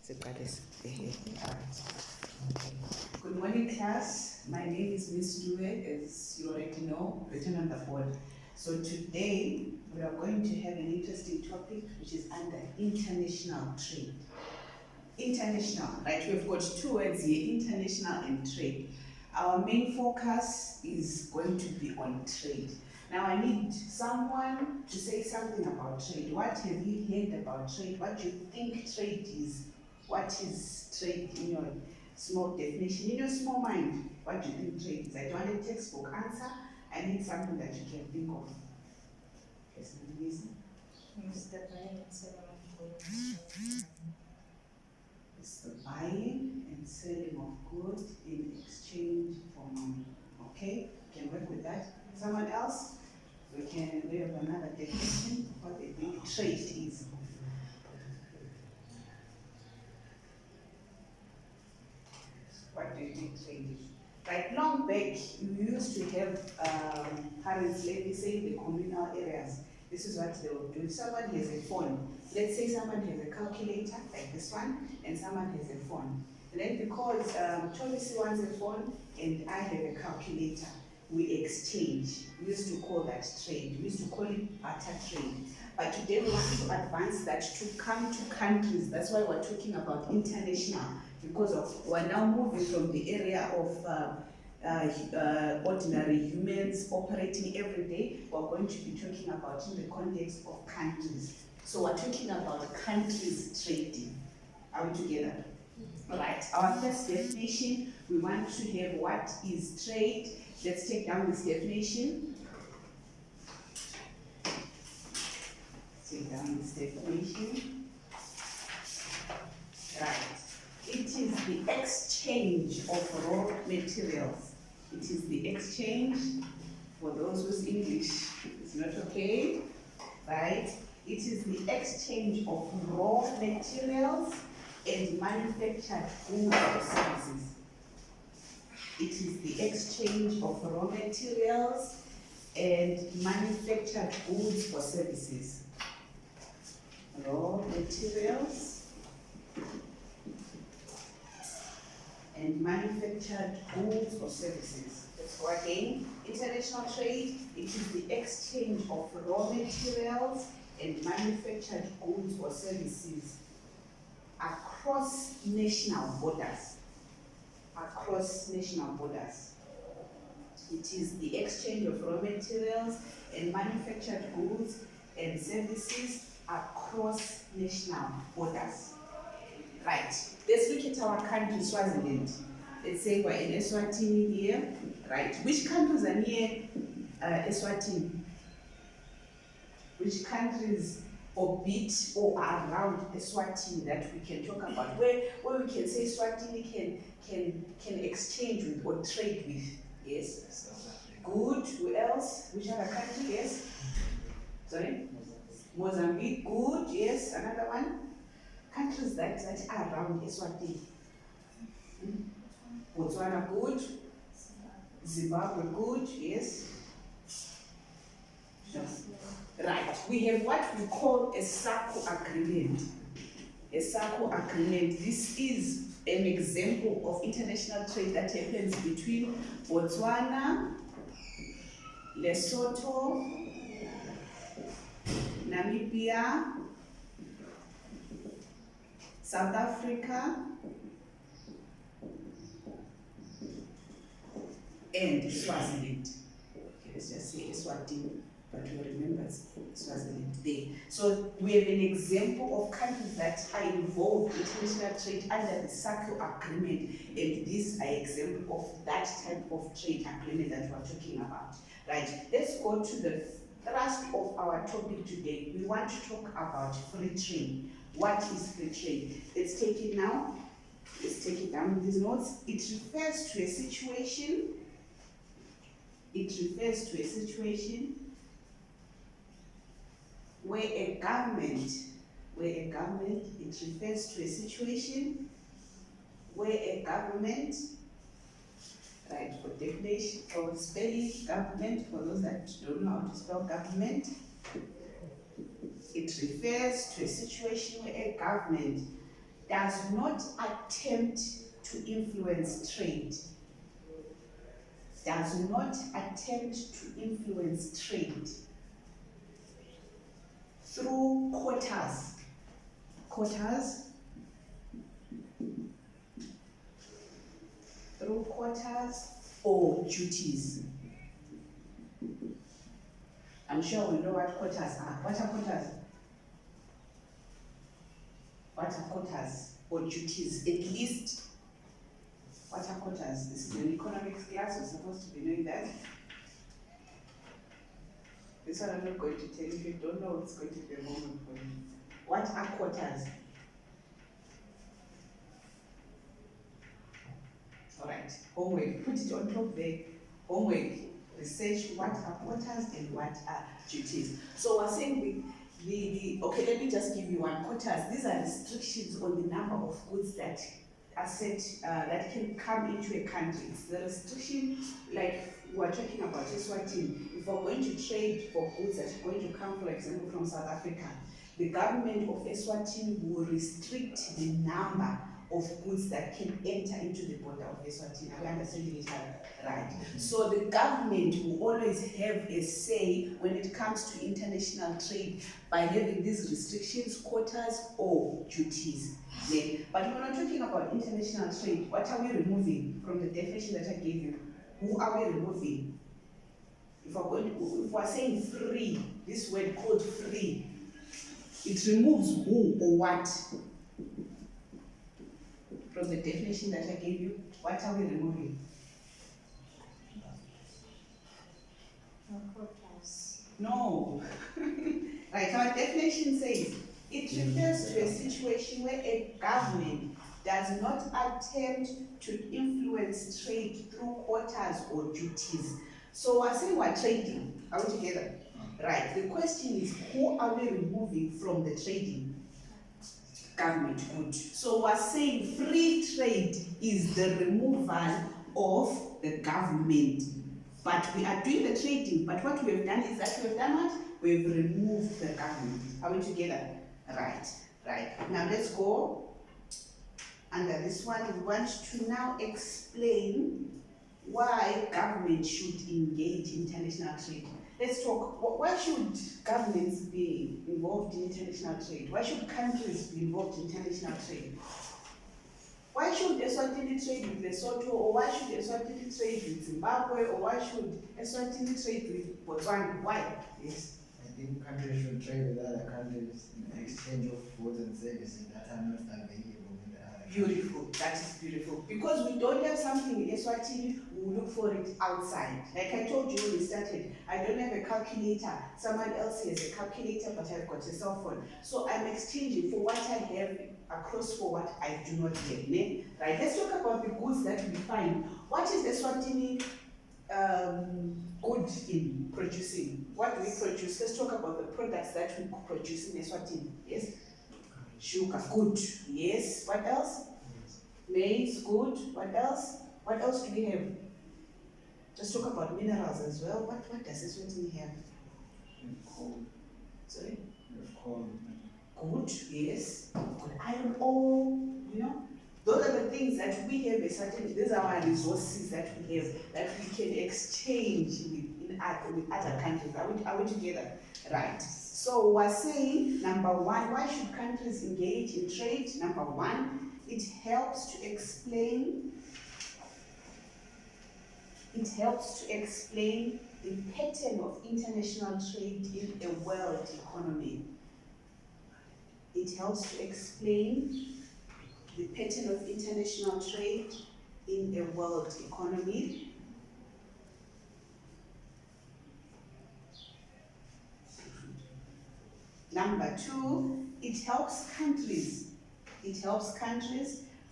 Good morning, class. My name is Miss Due, as you already know, written on the board. So today we are going to have an interesting topic which is under international trade. International, right? We've got two words here, international and trade. Our main focus is going to be on trade. Now I need someone to say something about trade. What have you heard about trade? What do you think trade is? What is trade in your small definition? In your small mind, what do you think trade is? I don't want a textbook answer. I need something that you can think of. Yes, Louise? It's the buying and selling of goods. It's the buying and selling of goods in exchange for money. Okay? Can work with that. Someone else? We have another definition of what they think trade is. What do you think trade is? Right, long back, you used to have parents, let me say, in the communal areas. This is what they would do. If someone has a phone, let's say someone has a calculator, like this one, and someone has a phone. And then because Chomisi wants a phone and I have a calculator, we exchange. We used to call that trade. We used to call it barter trade. But today we want to advance that to come to countries. That's why we're talking about international, because we're now moving from the area of ordinary humans operating every day. We're going to be talking about in the context of countries. So we're talking about countries trading. Are we together? All right. Our first definition, we want to have what is trade. Let's take down this definition. Take down this definition. Right. It is the exchange of raw materials. It is the exchange, for those whose English is not okay, right? It is the exchange of raw materials and manufactured goods or services. It is the exchange of raw materials and manufactured goods or services. Raw materials and manufactured goods or services. So again, international trade, it is the exchange of raw materials and manufactured goods or services across national borders. Across national borders. It is the exchange of raw materials and manufactured goods and services across national borders. Right, let's look at our country, Swaziland. Let's say we're in Eswatini here, right? Which countries are near Eswatini? Which countries orbit or are around Eswatini that we can talk about? Where we can say Eswatini can exchange with or trade with? Yes. Good. Who else? Which other country? Yes. Sorry? Mozambique. Good. Yes. Another one? Countries that are around Eswatini. Botswana, good. Zimbabwe, good. Yes. Right. We have what we call a SACO agreement. A SACO agreement. This is an example of international trade that happens between Botswana, Lesotho, Namibia, South Africa, and Swaziland. Okay, let's just say Eswatini, but we remember Swaziland there. So we have an example of countries that are involved in international trade under the SACO agreement, and these are examples of that type of trade agreement that we're talking about. Right, let's go to the thrust of our topic today. We want to talk about free trade. What is free trade? Let's take it now. Let's take it down in these notes. It refers to a situation. It refers to a situation where a government, it refers to a situation where a government, right, for definition, for spelling government, for those that don't know how to spell government, it refers to a situation where a government does not attempt to influence trade. Does not attempt to influence trade through quotas. Quotas. Through quotas or duties. I'm sure we know what quotas are. What are quotas? What are quotas or duties? At least, what are quotas? This is an economics class, you're supposed to be knowing that. This one I'm not going to tell you. If you don't know, it's going to be a moment for you. What are quotas? All right, homework, put it on top there. Homework, research what are quotas and what are duties. So we're saying okay, let me just give you one. Quotas, these are restrictions on the number of goods that are set, that can come into a country. It's the restriction, like we're talking about Eswatini. If we're going to trade for goods that are going to come, for example, from South Africa, the government of Eswatini will restrict the number of goods that can enter into the border of Eswatini. Are we understanding each other? Right. So the government will always have a say when it comes to international trade by having these restrictions, quotas, or duties. Yeah. But we're not talking about international trade. What are we removing from the definition that I gave you? Who are we removing? If we're saying free, this word called free, it removes who or what from the definition that I gave you. What are we removing? No quotas. No. Right, our definition says it refers to a situation where a government does not attempt to influence trade through quotas or duties. So we're saying we're trading. Are we together? Right. The question is, who are we removing from the trading? Government good. So we're saying free trade is the removal of the government. But we are doing the trading, but what we have done is that we have done what? We've removed the government. Are we together? Right, right. Now let's go under this one. We want to now explain why government should engage in international trade. Let's talk, why should governments be involved in international trade? Why should countries be involved in international trade? Why should Eswatini trade with Lesotho, or why should Eswatini trade with Zimbabwe, or why should Eswatini trade with Botswana? Why? Yes. I think countries should trade with other countries in exchange of goods and services that are not available in the other countries. Beautiful, that is beautiful. Because we don't have something in Eswatini, we will look for it outside. Like I told you when we started, I don't have a calculator. Someone else has a calculator, but I've got a cell phone. So I'm exchanging for what I have across for what I do not have. Ne? Right? Let's talk about the goods that we find. What is Eswatini good in producing? What do we produce? Let's talk about the products that we produce in Eswatini. Yes? Sugar, good. Yes. What else? Maize, good. What else? What else do we have? Let's talk about minerals as well. What does Eswatini have? Coal. Sorry? Coal. Good, yes. Good iron ore, you know. Those are the things that we have these are our resources that we have, that we can exchange with other countries. Are we together? Right. So we're saying, number one, why should countries engage in trade? Number one, it helps to explain the pattern of international trade in a world economy. It helps to explain the pattern of international trade in a world economy. Number two, it helps countries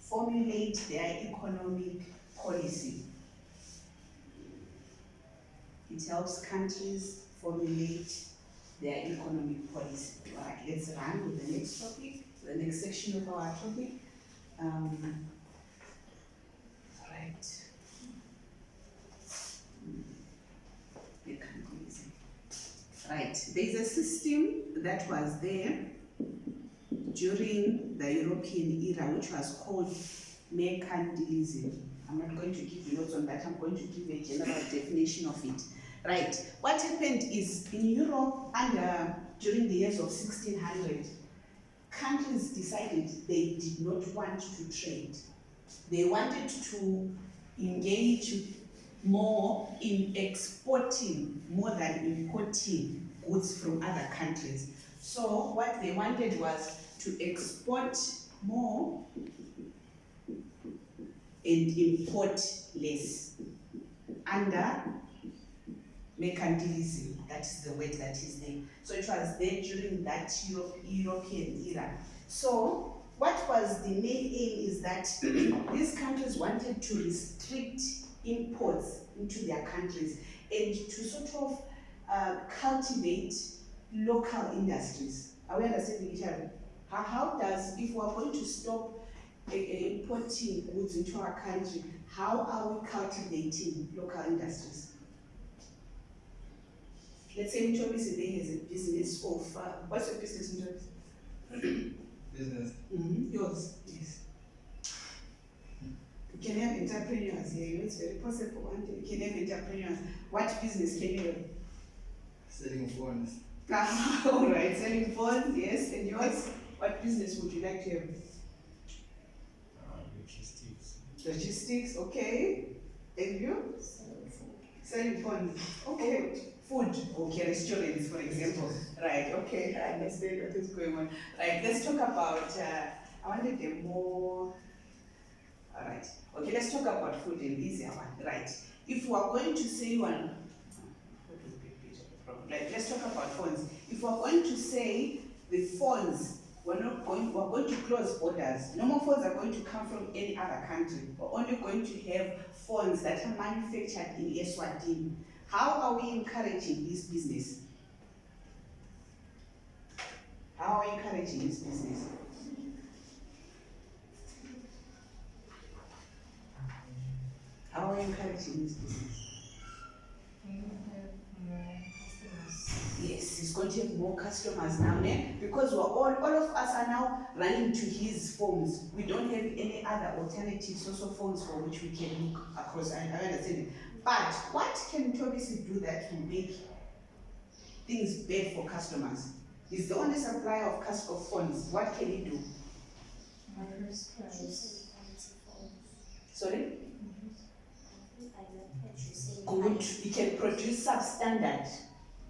formulate their economic policy. It helps countries formulate their economic policy. All right, let's run with the next topic, the next section of our topic. Right. Right, there's a system that was there during the European era, which was called mercantilism. I'm not going to give you notes on that, I'm going to give a general definition of it. Right, what happened is in Europe during the years of 1600, countries decided they did not want to trade. They wanted to engage more in exporting more than importing goods from other countries. So what they wanted was to export more and import less under mercantilism. That is the word that is there. So it was there during that European era. So what was the main aim is that these countries wanted to restrict imports into their countries and to sort of cultivate local industries. Are we understanding each other? How does, if we are going to stop importing goods into our country, how are we cultivating local industries? Let's say Mtobi today has a business of, what's your business, Mtobi? Business. Yours, yes. You can have entrepreneurs here, it's very possible one day. You can have entrepreneurs. What business can you have? Selling phones. All right, selling phones, yes. And yours? What business would you like to have? Logistics. Logistics, okay. And you? Selling phones, okay. Food, okay, restaurants, for example. Right, okay, I understand what is going on. Right, let's talk about, I wanted a more, all right. Okay, let's talk about food, an easier one, right. If we are going to say one, like, let's talk about phones. If we're going to say the phones, we're going to close borders. No more phones are going to come from any other country. We're only going to have phones that are manufactured in Eswatini. How are we encouraging this business? How are we encouraging this business? How are we encouraging this business? Yes, he's going to have more customers now, because all of us are now running to his phones. We don't have any other alternative source of phones for which we can look across. I understand it. But what can Tobisi do that will make things bad for customers? He's the only supplier of phones. What can he do? Sorry? Good. He can produce substandard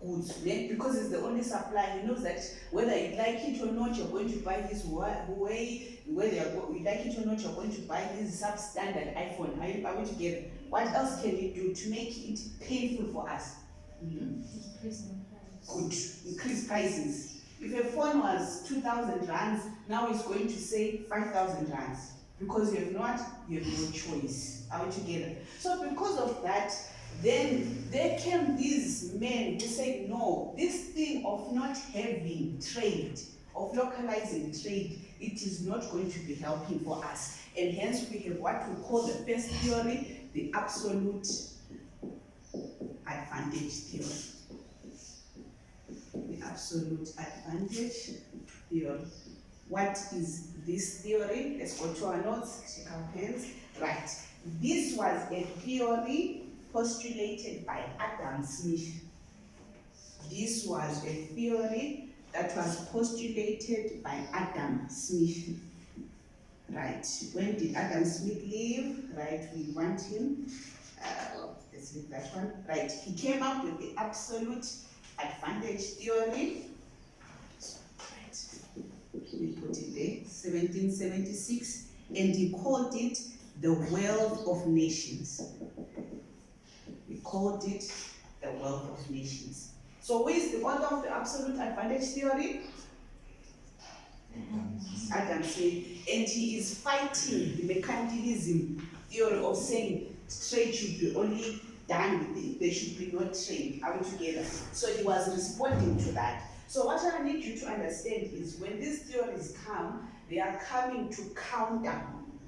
goods, because he's the only supplier. He knows that whether you like it or not, you're going to buy his Huawei. Whether you like it or not, you're going to buy his substandard iPhone. Are we together? What else can he do to make it painful for us? Good. Increase prices. If a phone was 2,000 rands, now it's going to say 5,000 rands, because you have no choice. Are we together? So because of that, then there came these men who said, no, this thing of not having trade, of localizing trade, it is not going to be helping for us. And hence we have what we call the first theory, the absolute advantage theory. The absolute advantage theory. What is this theory? Let's go to our notes, check our pens. Right. This was a theory postulated by Adam Smith. This was a theory that was postulated by Adam Smith. Right. When did Adam Smith live? Right. We want him. Let's leave that one. Right. He came up with the absolute advantage theory. Right. We put it there. 1776, and he called it the wealth of nations. He called it the wealth of nations. So who is the author of the absolute advantage theory? Adam Smith. And he is fighting the mercantilism theory of saying trade should be only done with it. There should be no trade. Are we together? So he was responding to that. So what I need you to understand is when these theories come, they are coming to counter.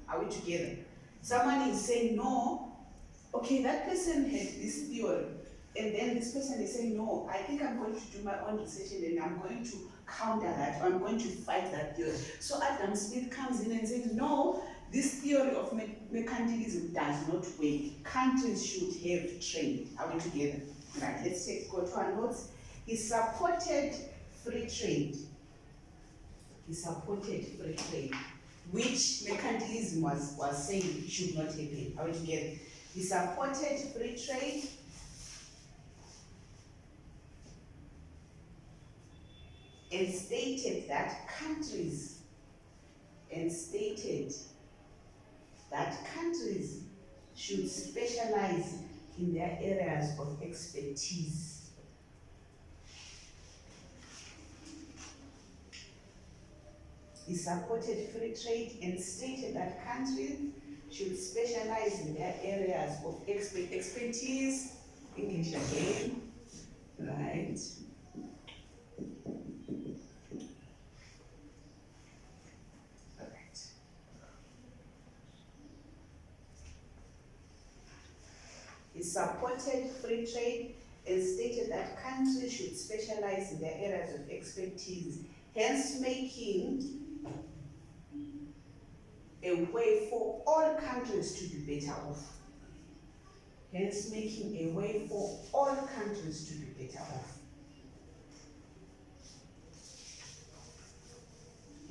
Are we together? Someone is saying, no, okay, that person had this theory, and then this person is saying, no, I think I'm going to do my own research and I'm going to counter that, or I'm going to fight that theory. So Adam Smith comes in and says, no, this theory of mercantilism does not work. Countries should have trade. Are we together? Right, let's go to our notes. He supported free trade. He supported free trade, which mercantilism was saying should not happen. Are we together? He supported free trade and stated that countries should specialize in their areas of expertise. He supported free trade and stated that countries should specialize in their areas of expertise. English again, right? He supported free trade and stated that countries should specialize in their areas of expertise, hence making a way for all countries to be better off. Hence making a way for all countries to be better off.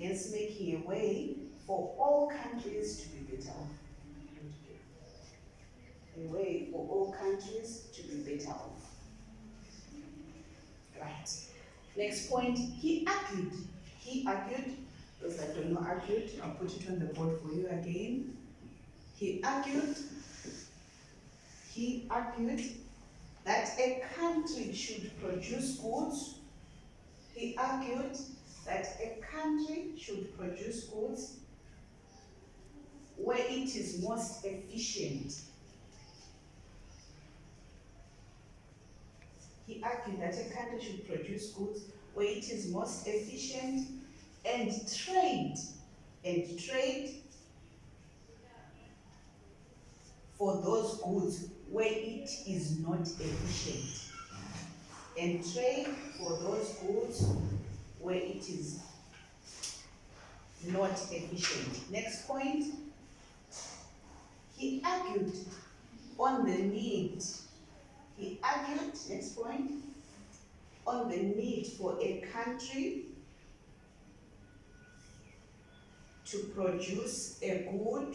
Hence making a way for all countries to be better off. A way for all countries to be better off. Right. Next point, he argued, those that don't know argued, I'll put it on the board for you again. He argued that a country should produce goods. He argued that a country should produce goods where it is most efficient. He argued that a country should produce goods where it is most efficient and trade for those goods where it is not efficient. And trade for those goods where it is not efficient. Next point, he argued on the need. Next point, on the need for a country to produce a good.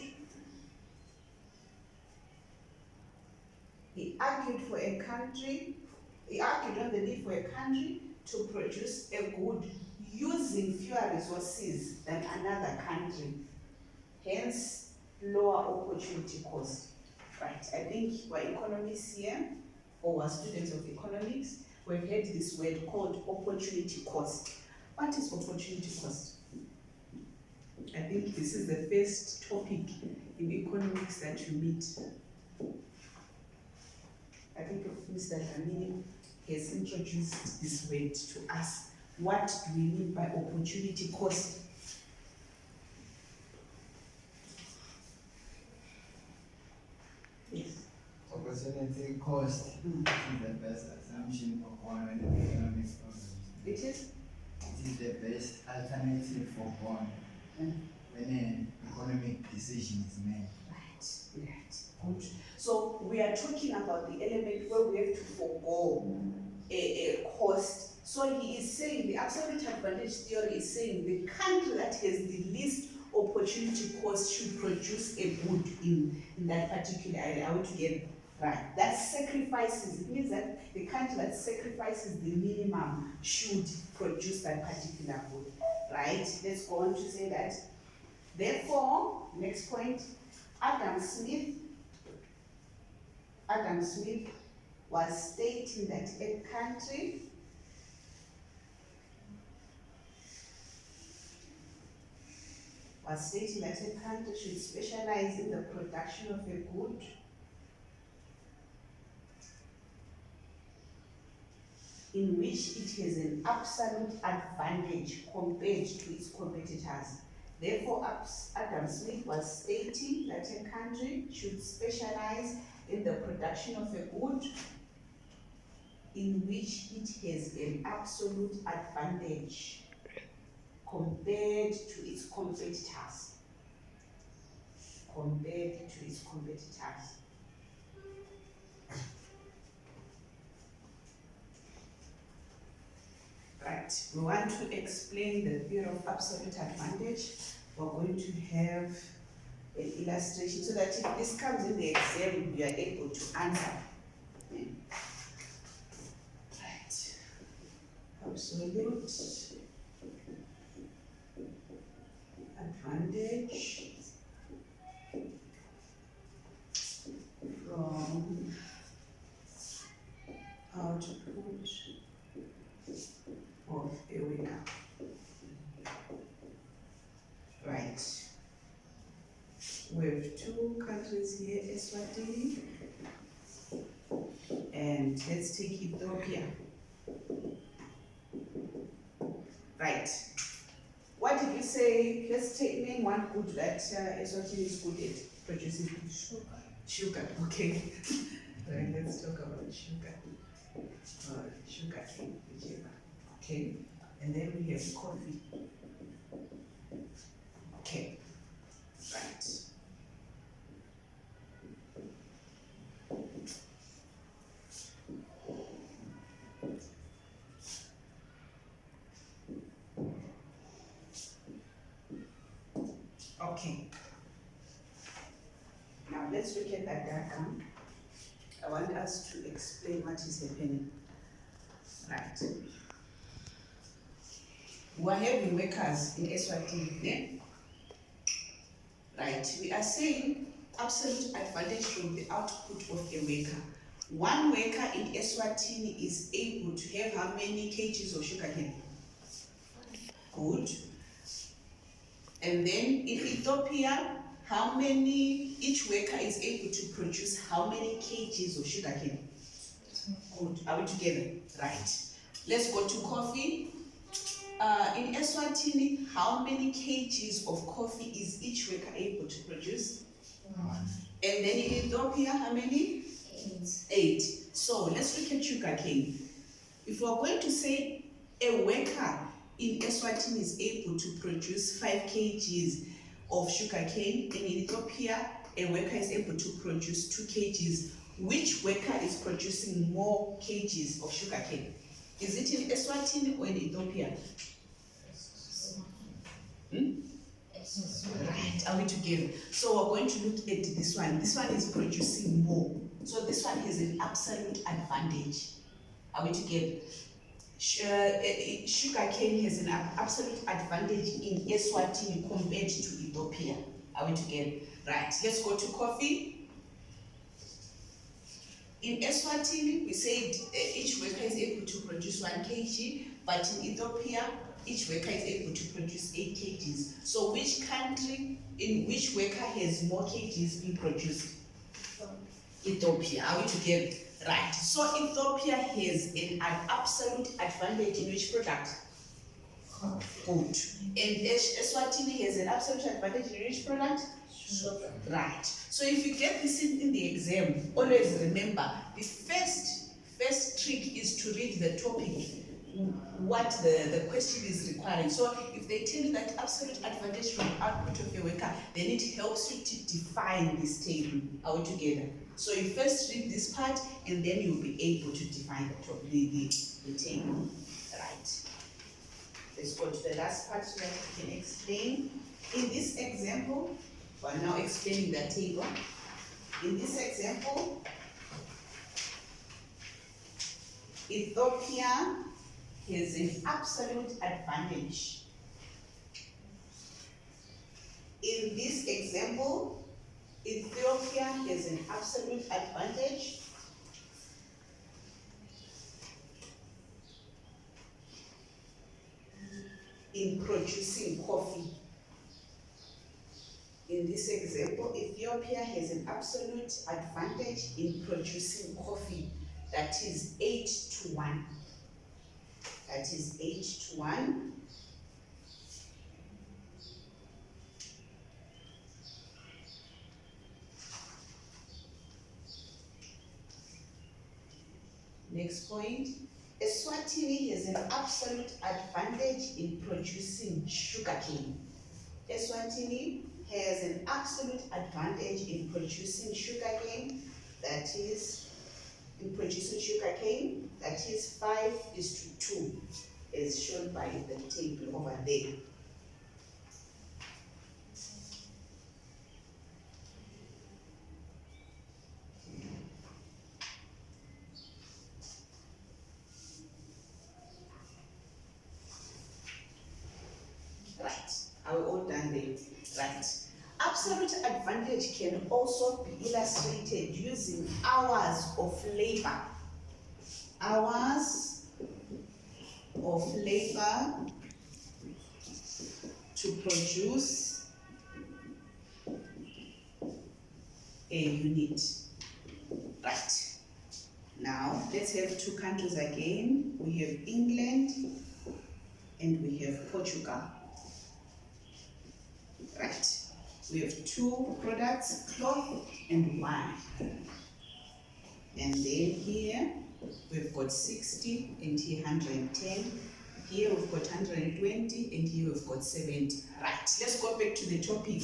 He argued on the need for a country to produce a good using fewer resources than another country, hence lower opportunity cost. Right, I think we're economists here, or we're students of economics, we've heard this word called opportunity cost. What is opportunity cost? I think this is the first topic in economics that you meet. I think Mr. Dlamini has introduced this word to us. What do we mean by opportunity cost? Yes. Opportunity cost is the best assumption of one when the economics problems. It is? It is the best alternative for one when an economic decision is made. Right. Good. So we are talking about the element where we have to forego a cost. So he is saying the absolute advantage theory is saying the country that has the least opportunity cost should produce a good in that particular area. Are we together? Right. That sacrifices, it means that the country that sacrifices the minimum should produce that particular good. Right? Let's go on to say that. Therefore, next point, Adam Smith was stating that a country should specialize in the production of a good in which it has an absolute advantage compared to its competitors. Therefore, Adam Smith was stating that a country should specialize in the production of a good in which it has an absolute advantage compared to its competitors. Compared to its competitors. Right, we want to explain the theory of absolute advantage. We're going to have an illustration so that if this comes in the exam, you are able to answer. Right, absolute advantage from output of a winner. Right. We have two countries here, Eswatini, and let's take Ethiopia. Right. What did we say? Let's name one good that Eswatini is good at producing. Sugar, okay. Right, let's talk about sugar. Sugar cane, whichever. Okay. And then we have coffee. Okay. Right. Okay. Now let's look at that diagram. I want us to explain what is happening. Right. We are having workers in Eswatini. Right. We are saying absolute advantage from the output of a worker. One worker in Eswatini is able to have how many kgs of sugarcane? Good. And then in Ethiopia, how many, each worker is able to produce how many kgs of sugarcane? Good. Are we together? Right. Let's go to coffee. In Eswatini, how many kgs of coffee is each worker able to produce? 1. And then in Ethiopia, how many? 8. So let's look at sugarcane. If we're going to say a worker in Eswatini is able to produce 5 kgs of sugarcane, and in Ethiopia, a worker is able to produce 2 kgs, which worker is producing more kgs of sugarcane? Is it in Eswatini or in Ethiopia? Right, are we together? So we're going to look at this one. This one is producing more. So this one has an absolute advantage. Are we together? Sugarcane has an absolute advantage in Eswatini compared to Ethiopia. Are we together? Right, let's go to coffee. In Eswatini, we said each worker is able to produce 1 kg, but in Ethiopia, each worker is able to produce 8 kgs. So which country, in which worker has more kgs being produced? Ethiopia. Are we together? Right. So Ethiopia has an absolute advantage in which product? Good. And Eswatini has an absolute advantage in which product? Sugar. Right. So if you get this in the exam, always remember the first trick is to read the topic, what the question is requiring. So if they tell you that absolute advantage from output of a worker, then it helps you to define this table. Are we together? So you first read this part, and then you'll be able to define the table. Right. Let's go to the last part so that we can explain. In this example, we're now explaining the table. In this example, Ethiopia has an absolute advantage. In this example, Ethiopia has an absolute advantage in producing coffee. In this example, Ethiopia has an absolute advantage in producing coffee, that is 8-1. That is 8-1. Next point, Eswatini has an absolute advantage in producing sugarcane. Eswatini has an absolute advantage in producing sugarcane, that is, in producing sugarcane, that is 5:2, as shown by the table over there. Right, are we all done there? Right. Absolute advantage can also be illustrated using hours of labor. Hours of labor to produce a unit. Right. Now, let's have two countries again. We have England and we have Portugal. Right. We have two products, cloth and wine. And then here we've got 60 and here 110. Here we've got 120 and here we've got 70. Right, let's go back to the topic,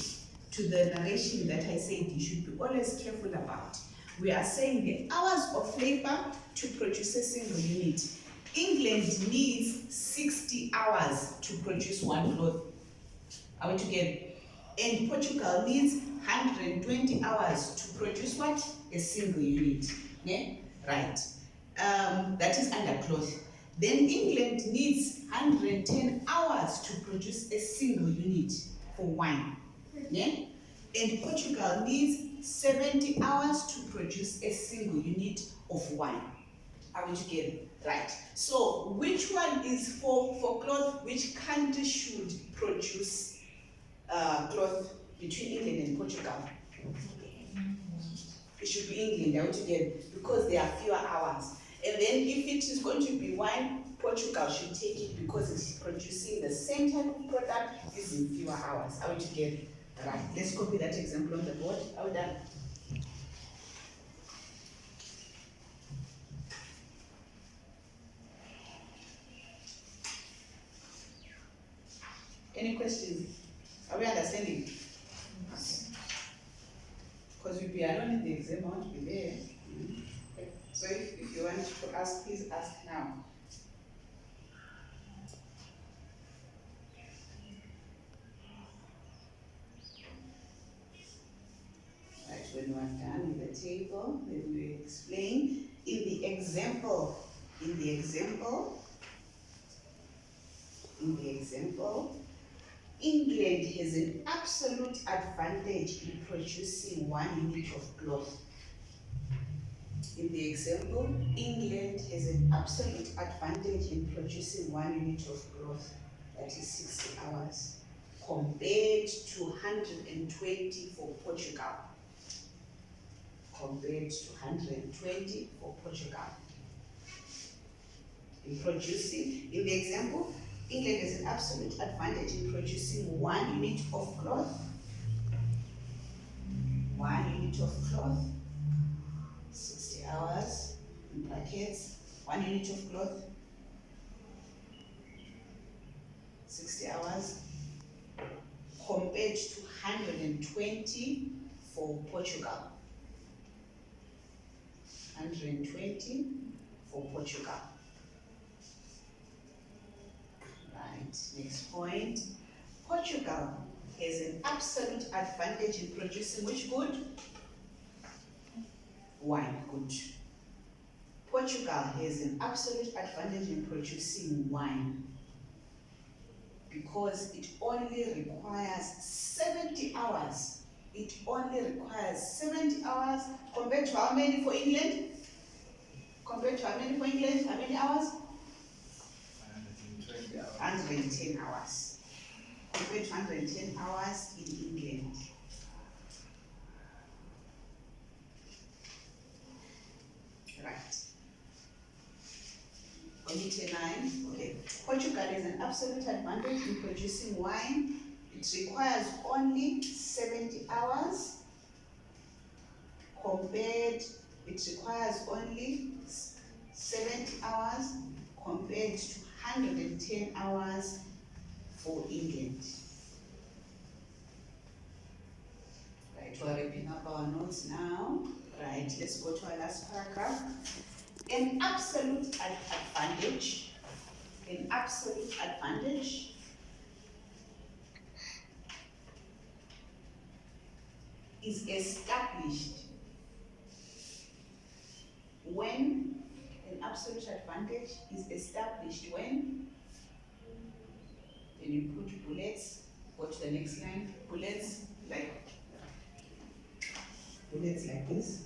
to the narration that I said you should be always careful about. We are saying the hours of labor to produce a single unit. England needs 60 hours to produce one cloth. Are we together? And Portugal needs 120 hours to produce what? A single unit. Yeah? Right. That is under cloth. Then England needs 110 hours to produce a single unit for wine. Yeah? And Portugal needs 70 hours to produce a single unit of wine. Are we together? Right. So which one is for cloth? Which country should produce cloth between England and Portugal? It should be England, are we together? Because there are fewer hours. And then if it is going to be wine, Portugal should take it because it's producing the same type of product using fewer hours. Are we together? Right. Let's copy that example on the board. Are we done? Any questions? Are we understanding? Because we'll be alone in the exam, I won't be there. Okay. So if you want to ask, please ask now. Right, when we are done with the table, then we explain. In the example, England has an absolute advantage in producing 1 unit of cloth. In the example, England has an absolute advantage in producing 1 unit of cloth, that is 60 hours, compared to 120 for Portugal. Compared to 120 for Portugal. In producing, in the example, England has an absolute advantage in producing 1 unit of cloth. 1 unit of cloth, 60 hours, in brackets, 1 unit of cloth, 60 hours, compared to 120 for Portugal. 120 for Portugal. Right, next point. Portugal has an absolute advantage in producing which good? Wine, good. Portugal has an absolute advantage in producing wine because it only requires 70 hours. It only requires 70 hours compared to how many for England? Compared to how many for England? How many hours? 120 hours. 110 hours. Compared to 110 hours in England. Right. Unit 9. Okay. Portugal has an absolute advantage in producing wine. It requires only 70 hours compared, it requires only 70 hours compared to 110 hours for England. Right, we're wrapping up our notes now. Right, let's go to our last paragraph. An absolute advantage, an absolute advantage is established when, an absolute advantage is established when, then you put bullets, go to the next line, bullets like this.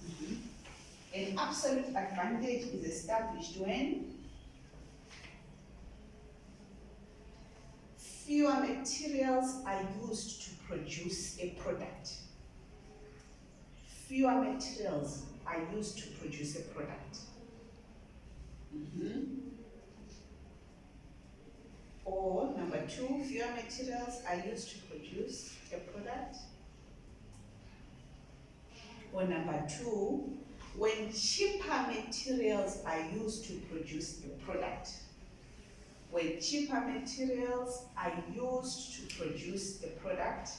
An absolute advantage is established when fewer materials are used to produce a product. Fewer materials are used to produce a product. Or number two, fewer materials are used to produce a product. Or number two, when cheaper materials are used to produce a product. When cheaper materials are used to produce a product,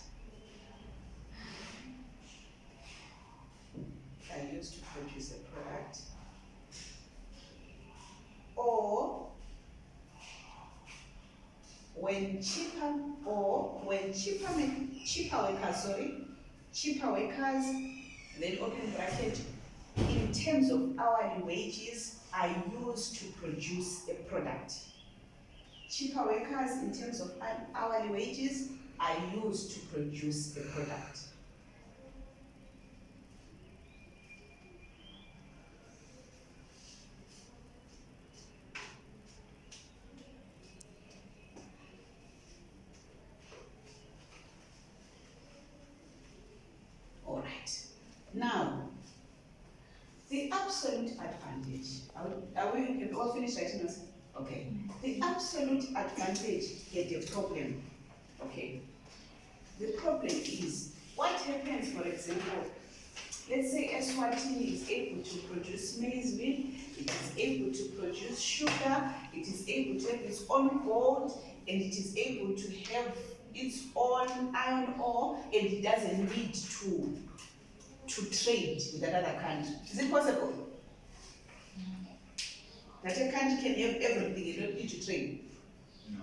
or when cheaper workers, then open bracket, in terms of hourly wages, are used to produce a product. Cheaper workers, in terms of hourly wages, are used to produce a product. All right. Now, the absolute advantage. Are we all finished writing this? Okay. The absolute advantage had a problem. Okay. The problem is, what happens, for example, let's say Eswatini is able to produce maize meal, it is able to produce sugar, it is able to have its own gold, and it is able to have its own iron ore, and it doesn't need to trade with another country. Is it possible? That a country can have everything, you don't need to trade? No.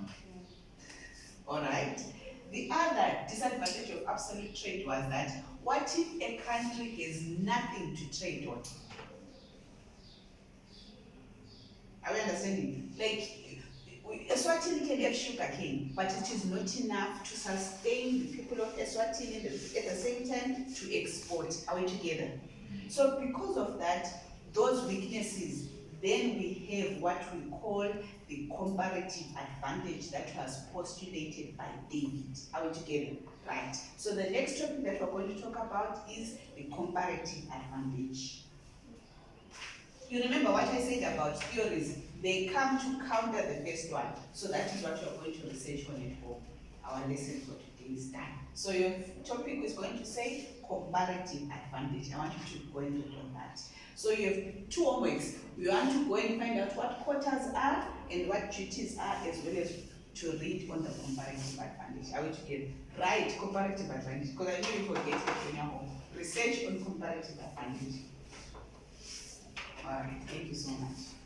All right. The other disadvantage of absolute trade was that, what if a country has nothing to trade on? Are we understanding? Like, Eswatini can have sugar cane, but it is not enough to sustain the people of Eswatini at the same time to export. Are we together? So because of that, those weaknesses, then we have what we call the comparative advantage that was postulated by David. Are we together? Right. So the next topic that we're going to talk about is the comparative advantage. You remember what I said about theories? They come to counter the first one. So that is what you're going to research on at home. Our lesson for today is done. So your topic is going to say comparative advantage. I want you to go and look on that. So you have two homeworks. You want to go and find out what quotas are and what duties are, as well as to read on the comparative advantage. Are we together? Right, comparative advantage. Because I know you forget it when you're home. Research on comparative advantage. All right, thank you so much.